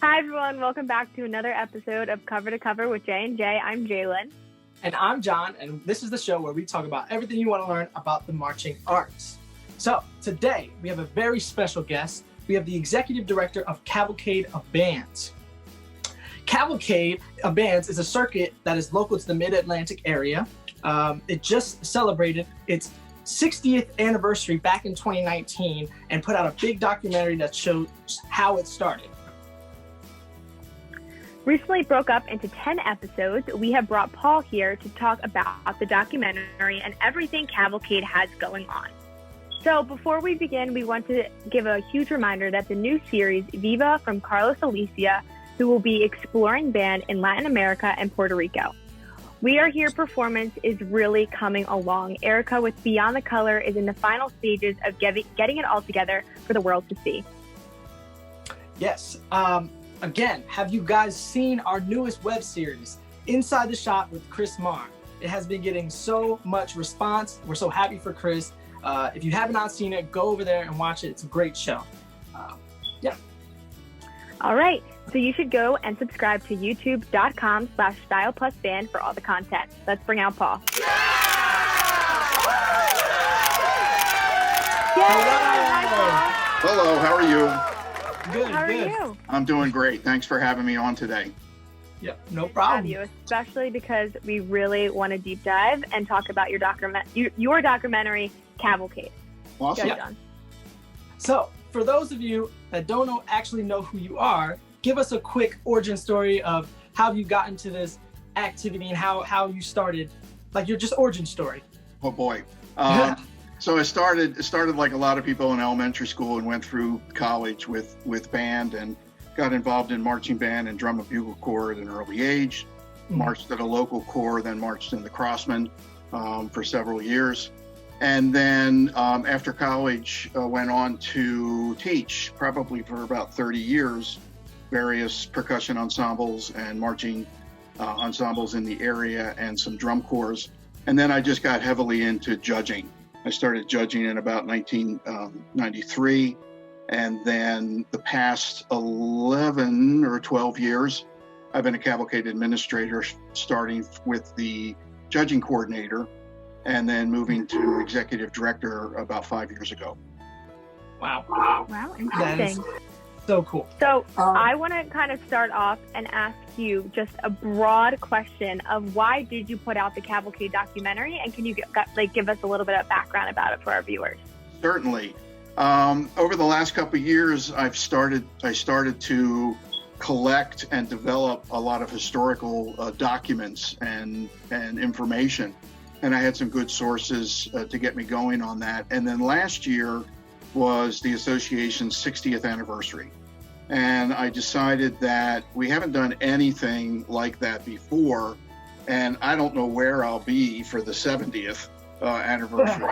Hi, everyone. Welcome back to another episode of Cover to Cover with Jay and Jay. I'm Jaylin. And I'm John, and this is the show where we talk about everything you want to learn about the marching arts. So today, we have a very special guest. We have the Executive Director of CAVALCADE of Bands. CAVALCADE of Bands is a circuit that is local to the Mid-Atlantic area. It just celebrated its 60th anniversary back in 2019 and put out a big documentary that shows how it started. Recently broke up into 10 episodes, we have brought Paul here to talk about the documentary and everything CAVALCADE has going on. So before we begin, we want to give a huge reminder that the new series, Viva from Carlos Alicia, who will be exploring band in Latin America and Puerto Rico. We Are Here performance is really coming along. Erica with Beyond the Color is in the final stages of getting it all together for the world to see. Yes. Again, have you guys seen our newest web series, Inside the Shot with Chris Marr? It has been getting so much response. We're so happy for Chris. If you have not seen it, go over there and watch it. It's a great show. Yeah. All right. So you should go and subscribe to youtube.com/styleplusband for all the content. Let's bring out Paul. Yeah! Hello, how are you? Good. How are you? I'm doing great. Thanks for having me on today. Yep, no Have problem. you, especially because we really want to deep dive and talk about your documentary, CAVALCADE. Awesome. Go, John. So, for those of you that don't actually know who you are, give us a quick origin story of how you got into this activity and how you started, like your just origin story. Oh boy. So I started like a lot of people in elementary school and went through college with band and got involved in marching band and drum and bugle corps at an early age. Marched at a local corps, then marched in the Crossmen for several years. And then after college, went on to teach probably for about 30 years, various percussion ensembles and marching ensembles in the area and some drum corps. And then I just got heavily into judging. I started judging in about 1993. And then the past 11 or 12 years, I've been a CAVALCADE administrator, starting with the judging coordinator and then moving to executive director about 5 years ago. Wow. Wow, That is interesting. so cool. So I want to kind of start off and ask you just a broad question of why did you put out the CAVALCADE documentary, and can you give us a little bit of background about it for our viewers? Certainly. Over the last couple of years, I started to collect and develop a lot of historical documents and information, and I had some good sources to get me going on that. And then last year was the association's 60th anniversary. And I decided that we haven't done anything like that before, and I don't know where I'll be for the 70th anniversary,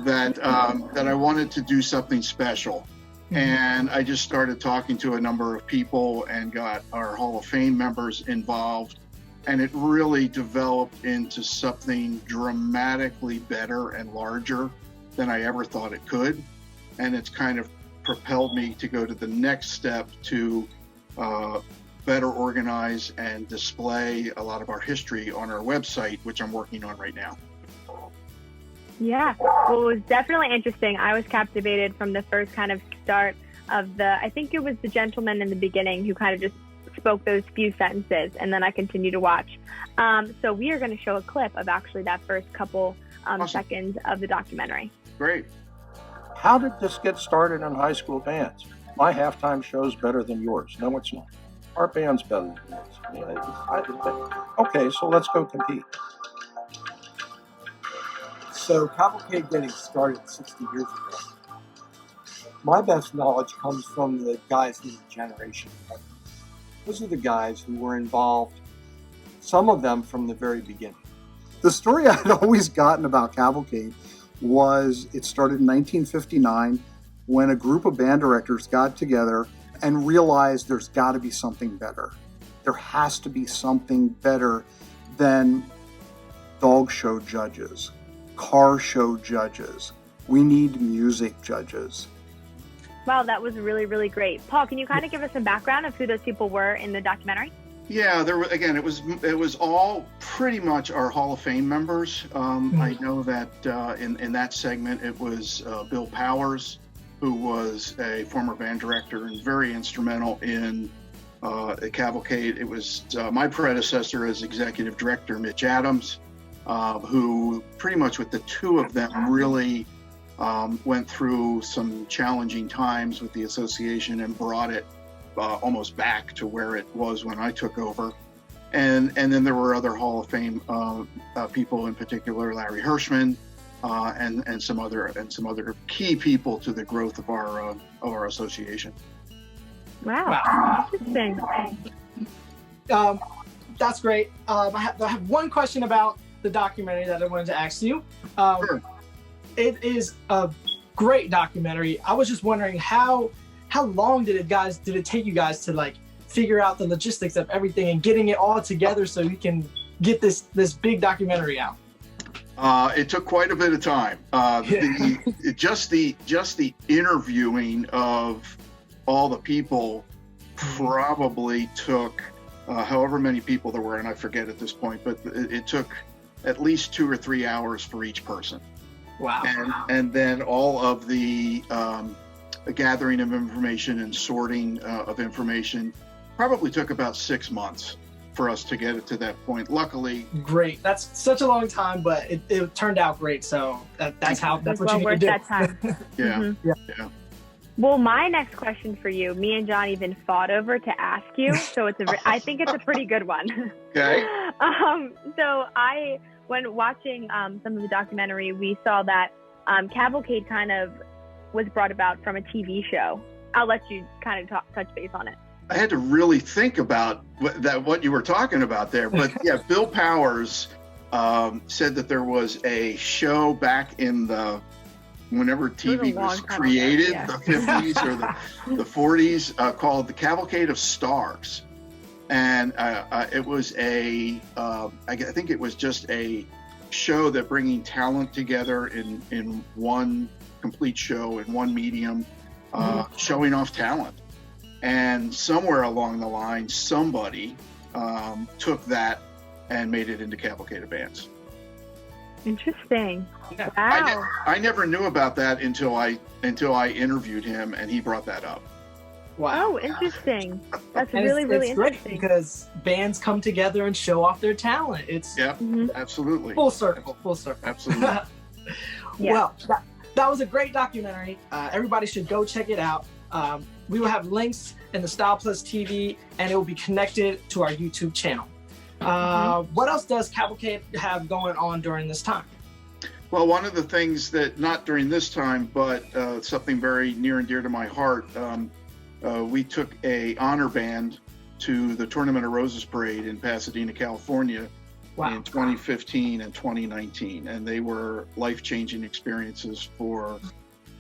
that I wanted to do something special. And I just started talking to a number of people and got our Hall of Fame members involved, and it really developed into something dramatically better and larger than I ever thought it could. And it's kind of propelled me to go to the next step to better organize and display a lot of our history on our website, which I'm working on right now. Yeah, well, it was definitely interesting. I was captivated from the first kind of start of I think it was the gentleman in the beginning who kind of just spoke those few sentences, and then I continued to watch. So we are going to show a clip of actually that first couple seconds of the documentary. Great. How did this get started in high school bands? My halftime show's better than yours. No, it's not. Our band's better than yours. I mean, okay, so let's go compete. So CAVALCADE getting started 60 years ago. My best knowledge comes from the guys in the generation. Those are the guys who were involved, some of them from the very beginning. The story I had always gotten about CAVALCADE was it started in 1959 when a group of band directors got together and realized there's got to be something better. There has to be something better than dog show judges, car show judges. We need music judges. Wow, that was really, really great. Paul, can you kind of give us some background of who those people were in the documentary? Yeah, it was all pretty much our Hall of Fame members. I know that in that segment it was Bill Powers, who was a former band director and very instrumental in the Cavalcade. It was my predecessor as executive director, Mitch Adams, who pretty much with the two of them really went through some challenging times with the association and brought it almost back to where it was when I took over. And then there were other Hall of Fame people, in particular Larry Hirschman, and some other key people to the growth of our association. Wow. Interesting. That's great. I have one question about the documentary that I wanted to ask you. Sure. It is a great documentary. I was just wondering how long did it take you guys to like figure out the logistics of everything and getting it all together so you can get this big documentary out? It took quite a bit of time. Just the interviewing of all the people probably took however many people there were, and I forget at this point, but it took at least 2 or 3 hours for each person. Wow. And then all of the gathering of information and sorting of information probably took about 6 months for us to get it to that point. Luckily. Great. That's such a long time, but it turned out great. So that's what you need to do. That time. Yeah. Yeah. Well, my next question for you, me and John even fought over to ask you, so I think it's a pretty good one. Okay. When watching some of the documentary, we saw that Cavalcade kind of was brought about from a TV show. I'll let you kind of touch base on it. I had to really think about what you were talking about there. But yeah, Bill Powers said that there was a show back in whenever TV was created, the 50s or the 40s, called The Cavalcade of Stars. And it was I think it was just a show that bringing talent together in one complete show, in one medium, showing off talent. And somewhere along the line, somebody took that and made it into Cavalcade of Bands. Interesting. Yeah. Wow. I never knew about that until I interviewed him and he brought that up. Wow. Oh, interesting. That's And really, really it's great interesting. because bands come together and show off their talent. It's Absolutely. full circle. Absolutely. Yeah. Well, that was a great documentary. Everybody should go check it out. We will have links in the Style Plus TV, and it will be connected to our YouTube channel. What else does Cavalcade have going on during this time? Well, one of the things that, not during this time, but something very near and dear to my heart, we took a honor band to the Tournament of Roses Parade in Pasadena, California in 2015 and 2019. And they were life-changing experiences for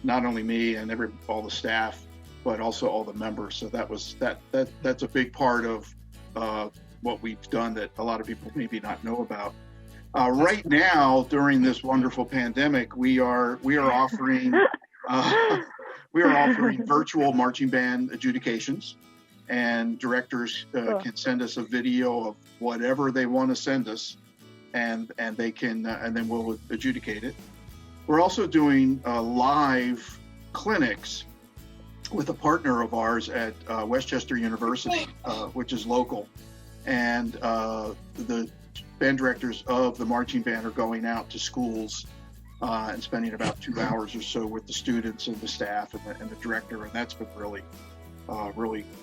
not only me and all the staff, but also all the members. So that's a big part of what we've done that a lot of people maybe not know about. Right now, during this wonderful pandemic, we are offering virtual marching band adjudications, and directors can send us a video of whatever they want to send us, and they can and then we'll adjudicate it. We're also doing live clinics with a partner of ours at Westchester University, which is local, and the band directors of the marching band are going out to schools and spending about 2 hours or so with the students and the staff and the director, and that's been really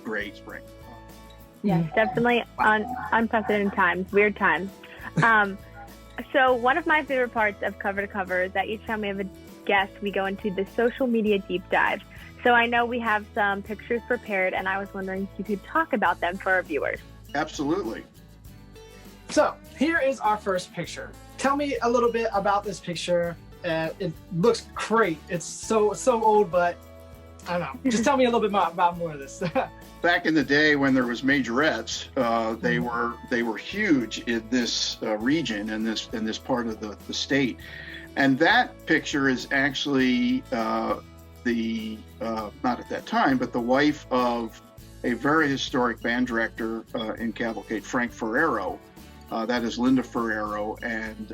great. Spring. Yes, definitely unprecedented times, weird times. So one of my favorite parts of Cover to Cover is that each time we have a guest, we go into the social media deep dive. So I know we have some pictures prepared, and I was wondering if you could talk about them for our viewers. Absolutely. So here is our first picture. Tell me a little bit about this picture. It looks great. It's so old, but I don't know. Just tell me a little bit about more of this. Back in the day when there was majorettes, they were huge in this region, in this part of the state. And that picture is actually the, not at that time, but the wife of a very historic band director in Cavalcade, Frank Ferrero. That is Linda Ferrero. And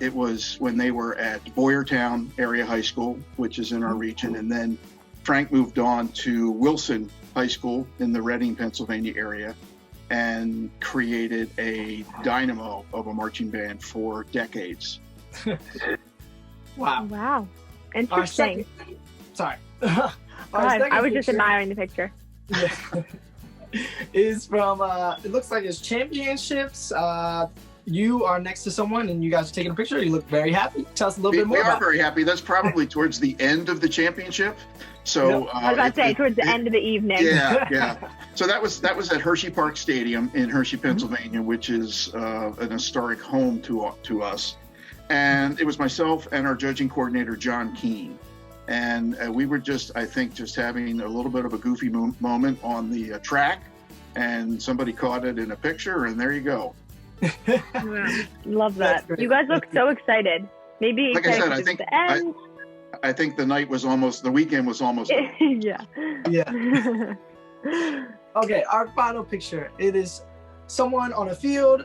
it was when they were at Boyertown Area High School, which is in our region. And then Frank moved on to Wilson High School in the Reading, Pennsylvania area, and created a dynamo of a marching band for decades. Wow. Wow. Interesting. Sorry. I was just admiring the picture. Yeah. Is from, it looks like it's championships. You are next to someone and you guys are taking a picture. You look very happy. Tell us a little bit more We are about very happy. That's probably towards the end of the championship. So I was about to say towards the end of the evening. Yeah. So that was at Hershey Park Stadium in Hershey, Pennsylvania, which is an historic home to us. And it was myself and our judging coordinator, John Keene. And we were just having a little bit of a goofy moment on the track, and somebody caught it in a picture, and there you go. Wow. Love that. You guys look so excited. Maybe like I said, I think the end. I think the weekend was almost over. Yeah. Okay, our final picture. It is someone on a field.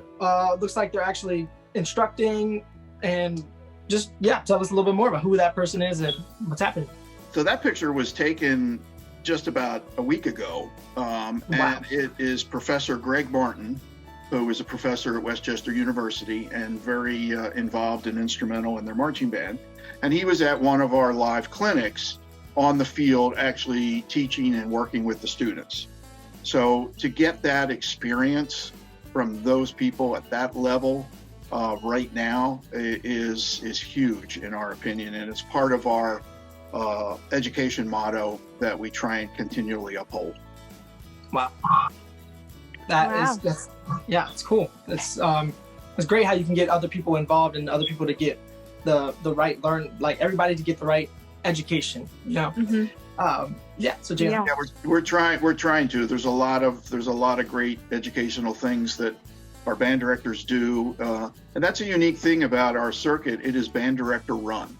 Looks like they're actually instructing, and just, tell us a little bit more about who that person is and what's happening. So that picture was taken just about a week ago. Wow. And it is Professor Greg Martin, who is a professor at Westchester University and very involved and instrumental in their marching band. And he was at one of our live clinics on the field, actually teaching and working with the students. So to get that experience from those people at that level right now is huge in our opinion, and it's part of our education motto that we try and continually uphold. Wow. It's cool. It's great how you can get other people involved and other people to get the right everybody to get the right education, you know. So JAYLEN. Yeah, we're trying to. There's a lot of great educational things that our band directors do, and that's a unique thing about our circuit. It is band director run.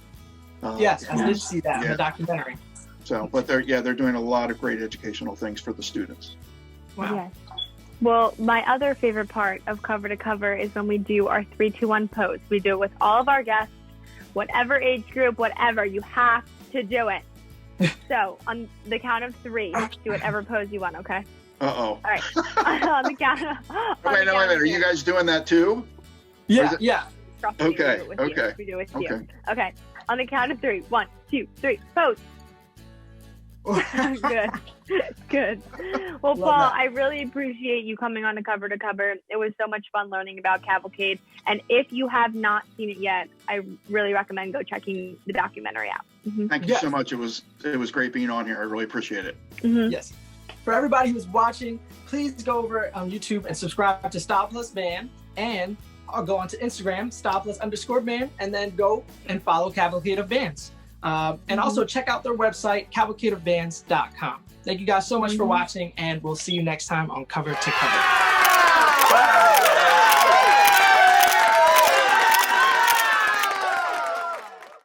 Yes, I did see that in the documentary. So, but they're doing a lot of great educational things for the students. Wow. Yes. Well, my other favorite part of Cover to Cover is when we do our 3, 2, 1 pose. We do it with all of our guests, whatever age group, whatever. You have to do it. So on the count of 3, do whatever pose you want. Okay. Uh-oh. All right. On the count of. Wait a minute. Are you guys doing that too? Yeah. Okay. We do it with you. Okay. On the count of 3. 1, 2, 3. Pose. Good. Well, Paul, I really appreciate you coming on to Cover. It was so much fun learning about Cavalcade. And if you have not seen it yet, I really recommend go checking the documentary out. Thank you so much. It was great being on here. I really appreciate it. Yes. For everybody who's watching, please go over on YouTube and subscribe to Style Plus Band, and I'll go onto Instagram, styleplus_band, and then go and follow Cavalcade of Bands. And also check out their website, cavalcadeofbands.com. Thank you guys so much for watching, and we'll see you next time on Cover to Cover.